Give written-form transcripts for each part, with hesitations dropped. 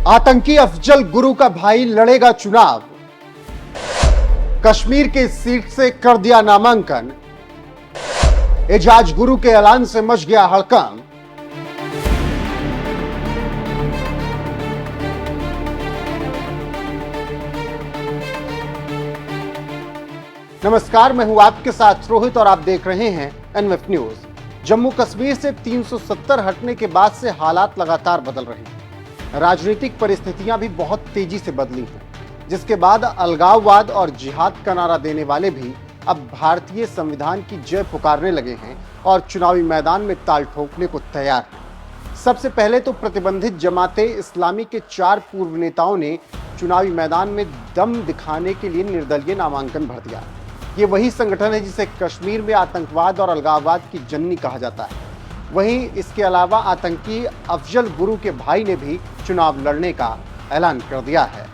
आतंकी अफजल गुरु का भाई लड़ेगा चुनाव। कश्मीर की सीट से कर दिया नामांकन। एजाज गुरु के ऐलान से मच गया हड़कंप। नमस्कार, मैं हूं आपके साथ रोहित और आप देख रहे हैं एनएफ न्यूज। जम्मू कश्मीर से 370 हटने के बाद से हालात लगातार बदल रहे हैं। राजनीतिक परिस्थितियां भी बहुत तेजी से बदली हैं, जिसके बाद अलगाववाद और जिहाद का नारा देने वाले भी अब भारतीय संविधान की जय पुकारने लगे हैं और चुनावी मैदान में ताल ठोकने को तैयार हैं। सबसे पहले तो प्रतिबंधित जमाते इस्लामी के 4 पूर्व नेताओं ने चुनावी मैदान में दम दिखाने के लिए निर्दलीय नामांकन भर दिया। ये वही संगठन है जिसे कश्मीर में आतंकवाद और अलगाववाद की जननी कहा जाता है। वहीं इसके अलावा आतंकी अफजल गुरु के भाई ने भी चुनाव लड़ने का ऐलान कर दिया है।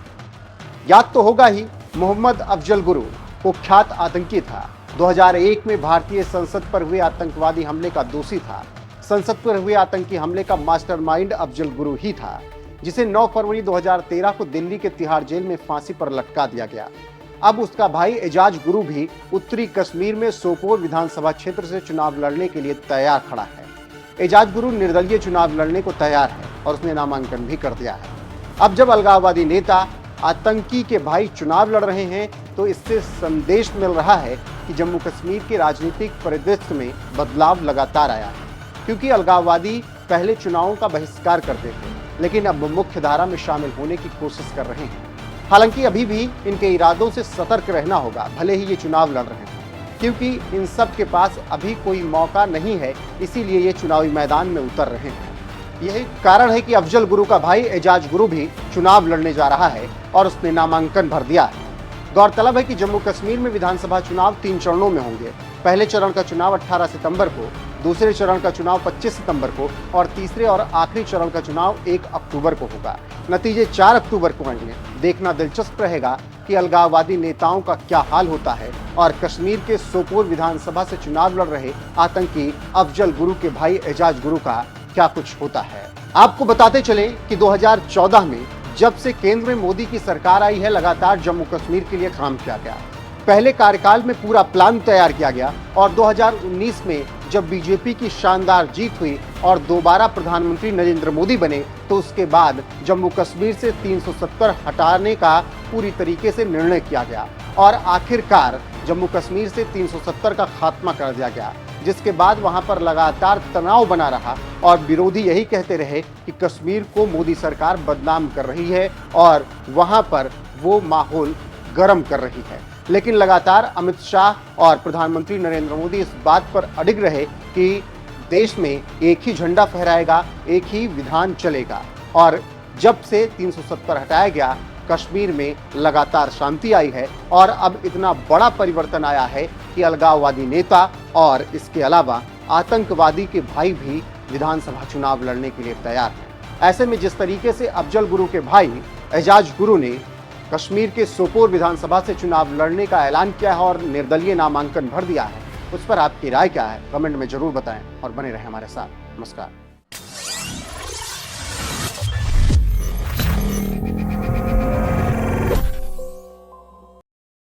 याद तो होगा ही, मोहम्मद अफजल गुरु कुख्यात आतंकी था। 2001 में भारतीय संसद पर हुए आतंकवादी हमले का दोषी था। संसद पर हुए आतंकी हमले का मास्टरमाइंड अफजल गुरु ही था, जिसे 9 फरवरी 2013 को दिल्ली के तिहाड़ जेल में फांसी पर लटका दिया गया। अब उसका भाई एजाज गुरु भी उत्तरी कश्मीर में सोपोर विधानसभा क्षेत्र से चुनाव लड़ने के लिए तैयार खड़ा है। एजाज गुरु निर्दलीय चुनाव लड़ने को तैयार है और उसने नामांकन भी कर दिया है। अब जब अलगाववादी नेता आतंकी के भाई चुनाव लड़ रहे हैं, तो इससे संदेश मिल रहा है कि जम्मू कश्मीर के राजनीतिक परिदृश्य में बदलाव लगातार आया है। क्योंकि अलगाववादी पहले चुनावों का बहिष्कार करते थे, लेकिन अब मुख्य धारा में शामिल होने की कोशिश कर रहे हैं। हालांकि अभी भी इनके इरादों से सतर्क रहना होगा, भले ही ये चुनाव लड़ रहे हैं, क्योंकि इन सब के पास अभी कोई मौका नहीं है, इसीलिए ये चुनावी मैदान में उतर रहे हैं। यही कारण है कि अफजल गुरु का भाई एजाज गुरु भी चुनाव लड़ने जा रहा है और उसने नामांकन भर दिया है। गौरतलब है कि जम्मू कश्मीर में विधानसभा चुनाव 3 चरणों में होंगे। पहले चरण का चुनाव 18 सितंबर को, दूसरे चरण का चुनाव 25 सितंबर को और तीसरे और आखिरी चरण का चुनाव 1 अक्टूबर को होगा। नतीजे 4 अक्टूबर को आएंगे। देखना दिलचस्प रहेगा कि अलगाववादी नेताओं का क्या हाल होता है और कश्मीर के सोपोर विधानसभा से चुनाव लड़ रहे आतंकी अफजल गुरु के भाई एजाज गुरु का क्या कुछ होता है। आपको बताते चले कि 2014 में जब से केंद्र में मोदी की सरकार आई है, लगातार जम्मू कश्मीर के लिए काम किया गया। पहले कार्यकाल में पूरा प्लान तैयार किया गया और 2019 में जब बीजेपी की शानदार जीत हुई और दोबारा प्रधानमंत्री नरेंद्र मोदी बने, तो उसके बाद जम्मू कश्मीर से 370 हटाने का पूरी तरीके से निर्णय किया गया और आखिरकार जम्मू कश्मीर से 370 का खात्मा कर दिया गया, जिसके बाद वहां पर लगातार तनाव बना रहा और विरोधी यही कहते रहे कि कश्मीर को मोदी सरकार बदनाम कर रही है और वहां पर वो माहौल गर्म कर रही है। लेकिन लगातार अमित शाह और प्रधानमंत्री नरेंद्र मोदी इस बात पर अडिग रहे कि देश में एक ही झंडा फहराएगा, एक ही विधान चलेगा। और जब से 370 हटाया गया, कश्मीर में लगातार शांति आई है और अब इतना बड़ा परिवर्तन आया है कि अलगाववादी नेता और इसके अलावा आतंकवादी के भाई भी विधानसभा चुनाव लड़ने के लिए तैयार हैं। ऐसे में जिस तरीके से अफजल गुरु के भाई एजाज गुरु ने कश्मीर के सोपोर विधानसभा से चुनाव लड़ने का ऐलान किया है और निर्दलीय नामांकन भर दिया है, उस पर आपकी राय क्या है, कमेंट में जरूर बताएं और बने रहें हमारे साथ। नमस्कार।